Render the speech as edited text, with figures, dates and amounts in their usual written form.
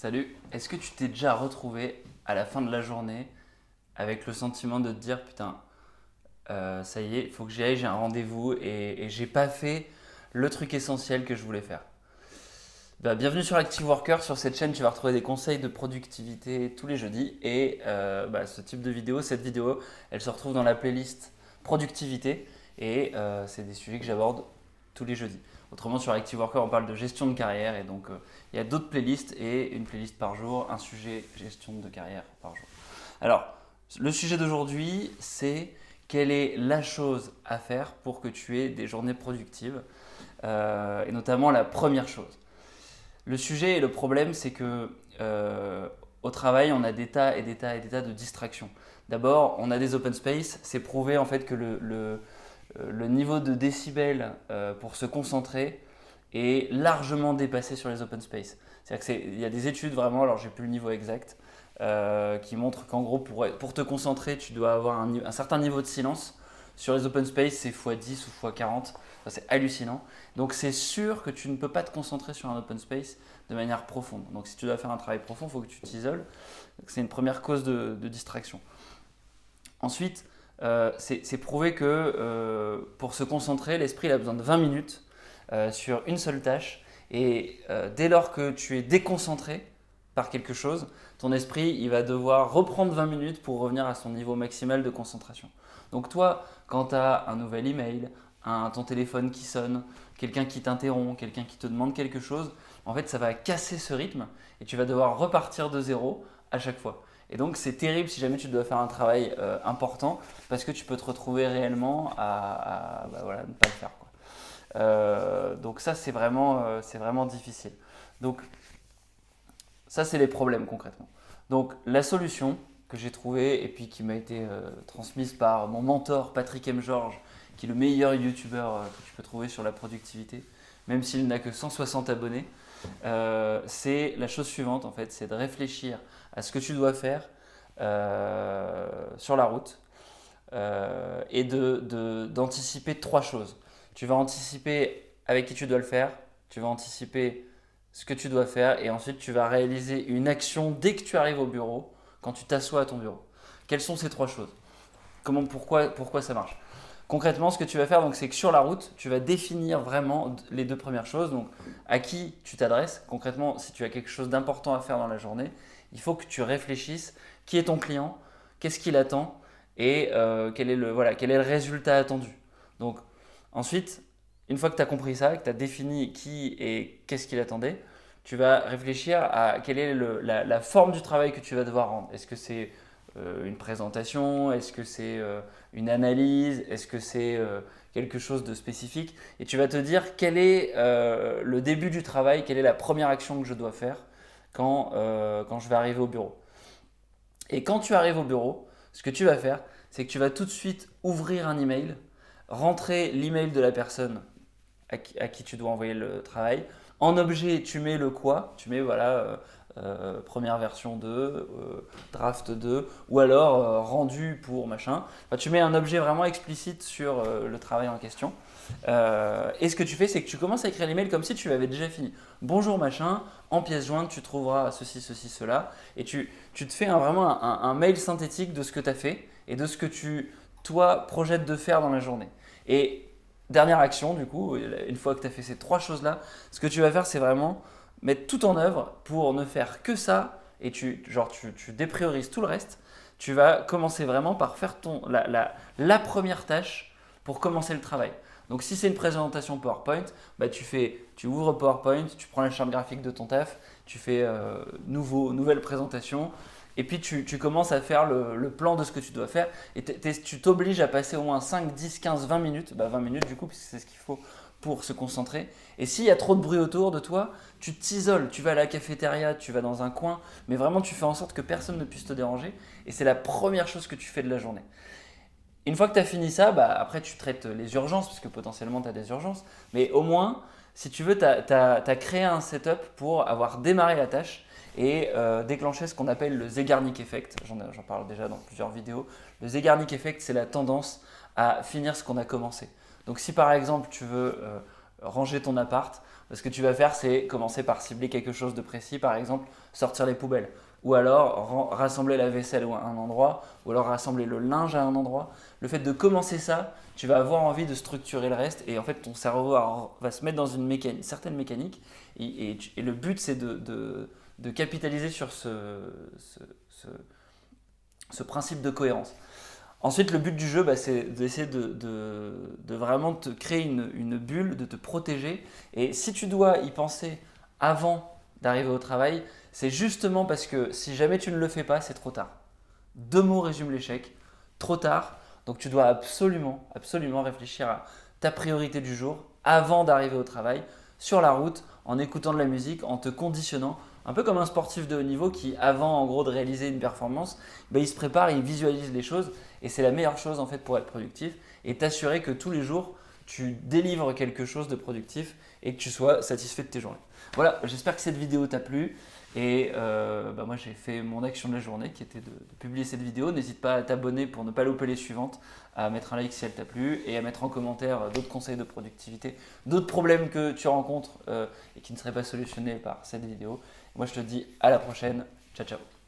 Salut, est-ce que tu t'es déjà retrouvé à la fin de la journée avec le sentiment de te dire putain, ça y est, il faut que j'y aille, j'ai un rendez-vous et j'ai pas fait le truc essentiel que je voulais faire. Bienvenue sur Active Worker, sur cette chaîne tu vas retrouver des conseils de productivité tous les jeudis et ce type de vidéo, cette vidéo, elle se retrouve dans la playlist productivité et c'est des sujets que j'aborde tous les jeudis. Autrement sur Active Worker on parle de gestion de carrière et donc il y a d'autres playlists et une playlist par jour, un sujet gestion de carrière par jour. Alors le sujet d'aujourd'hui c'est quelle est la chose à faire pour que tu aies des journées productives et notamment la première chose. Le sujet et le problème, c'est que au travail, on a des tas et des tas et des tas de distractions. D'abord, on a des open space. C'est prouvé en fait que le niveau de décibels pour se concentrer est largement dépassé sur les open space. C'est-à-dire qu'il y a des études vraiment, alors j'ai plus le niveau exact, qui montrent qu'en gros, pour te concentrer, tu dois avoir un certain niveau de silence. Sur les open space, c'est x10 ou x40. C'est hallucinant. Donc c'est sûr que tu ne peux pas te concentrer sur un open space de manière profonde. Donc si tu dois faire un travail profond, il faut que tu t'isoles. C'est une première cause de distraction. Ensuite, c'est prouvé que pour se concentrer, l'esprit il a besoin de 20 minutes sur une seule tâche. Et dès lors que tu es déconcentré par quelque chose, ton esprit il va devoir reprendre 20 minutes pour revenir à son niveau maximal de concentration. Donc toi, quand tu as un nouvel email, ton téléphone qui sonne, quelqu'un qui t'interrompt, quelqu'un qui te demande quelque chose, en fait ça va casser ce rythme et tu vas devoir repartir de zéro à chaque fois. Et donc c'est terrible si jamais tu dois faire un travail important parce que tu peux te retrouver réellement à ne pas le faire, quoi. Donc ça c'est vraiment difficile. Donc ça c'est les problèmes concrètement. Donc la solution que j'ai trouvée et puis qui m'a été transmise par mon mentor Patrick M. Georges, qui est le meilleur youtubeur que tu peux trouver sur la productivité, même s'il n'a que 160 abonnés, c'est la chose suivante en fait, c'est de réfléchir à ce que tu dois faire sur la route et d'anticiper trois choses. Tu vas anticiper avec qui tu dois le faire, tu vas anticiper ce que tu dois faire et ensuite tu vas réaliser une action dès que tu arrives au bureau, quand tu t'assois à ton bureau. Quelles sont ces trois choses? Pourquoi ça marche? Concrètement, ce que tu vas faire, donc, c'est que sur la route, tu vas définir vraiment les deux premières choses. Donc, à qui tu t'adresses. Concrètement, si tu as quelque chose d'important à faire dans la journée, il faut que tu réfléchisses qui est ton client, qu'est-ce qu'il attend et quel est le résultat attendu. Donc, ensuite, une fois que tu as compris ça, que tu as défini qui et qu'est-ce qu'il attendait, tu vas réfléchir à quelle est la forme du travail que tu vas devoir rendre. Est-ce que c'est une présentation? Est-ce que c'est une analyse? Est-ce que c'est quelque chose de spécifique? Et tu vas te dire quel est le début du travail, quelle est la première action que je dois faire quand je vais arriver au bureau. Et quand tu arrives au bureau, ce que tu vas faire, c'est que tu vas tout de suite ouvrir un email, rentrer l'email de la personne à qui tu dois envoyer le travail. En objet, tu mets le quoi, tu mets première version 2, draft 2, ou alors rendu pour machin. Enfin, tu mets un objet vraiment explicite sur le travail en question. Et ce que tu fais, c'est que tu commences à écrire l'email comme si tu l'avais déjà fini. Bonjour machin, en pièce jointe, tu trouveras ceci, ceci, cela. Et tu te fais vraiment un mail synthétique de ce que tu as fait et de ce que toi, projettes de faire dans la journée. Et dernière action, du coup, une fois que tu as fait ces trois choses-là, ce que tu vas faire, c'est vraiment mettre tout en œuvre pour ne faire que ça et tu dépriorises tout le reste. Tu vas commencer vraiment par faire la première tâche pour commencer le travail. Donc si c'est une présentation PowerPoint, tu ouvres PowerPoint, tu prends la charte graphique de ton taf, tu fais nouvelle présentation et puis tu commences à faire le plan de ce que tu dois faire et tu t'obliges à passer au moins 5, 10, 15, 20 minutes, 20 minutes du coup, puisque c'est ce qu'il faut pour se concentrer. Et s'il y a trop de bruit autour de toi, tu t'isoles, tu vas à la cafétéria, tu vas dans un coin, mais vraiment tu fais en sorte que personne ne puisse te déranger et c'est la première chose que tu fais de la journée. Une fois que tu as fini ça, après tu traites les urgences, parce que potentiellement tu as des urgences, mais au moins, si tu veux, tu as créé un setup pour avoir démarré la tâche et déclencher ce qu'on appelle le Zeigarnik Effect. J'en parle déjà dans plusieurs vidéos. Le Zeigarnik Effect, c'est la tendance à finir ce qu'on a commencé. Donc si par exemple tu veux ranger ton appart, ce que tu vas faire, c'est commencer par cibler quelque chose de précis, par exemple sortir les poubelles, ou alors rassembler la vaisselle à un endroit, ou alors rassembler le linge à un endroit. Le fait de commencer ça, tu vas avoir envie de structurer le reste, et en fait ton cerveau va se mettre dans une certaine mécanique, et le but c'est de capitaliser sur ce principe de cohérence. Ensuite, le but du jeu, c'est d'essayer de vraiment te créer une bulle, de te protéger. Et si tu dois y penser avant d'arriver au travail, c'est justement parce que si jamais tu ne le fais pas, c'est trop tard. 2 mots résument l'échec. Trop tard. Donc tu dois absolument, absolument réfléchir à ta priorité du jour avant d'arriver au travail, sur la route, en écoutant de la musique, en te conditionnant. Un peu comme un sportif de haut niveau qui, avant en gros de réaliser une performance, il se prépare, il visualise les choses et c'est la meilleure chose en fait pour être productif et t'assurer que tous les jours tu délivres quelque chose de productif et que tu sois satisfait de tes journées. Voilà, j'espère que cette vidéo t'a plu et moi j'ai fait mon action de la journée qui était de publier cette vidéo. N'hésite pas à t'abonner pour ne pas louper les suivantes, à mettre un like si elle t'a plu et à mettre en commentaire d'autres conseils de productivité, d'autres problèmes que tu rencontres et qui ne seraient pas solutionnés par cette vidéo. Moi je te dis à la prochaine, ciao ciao.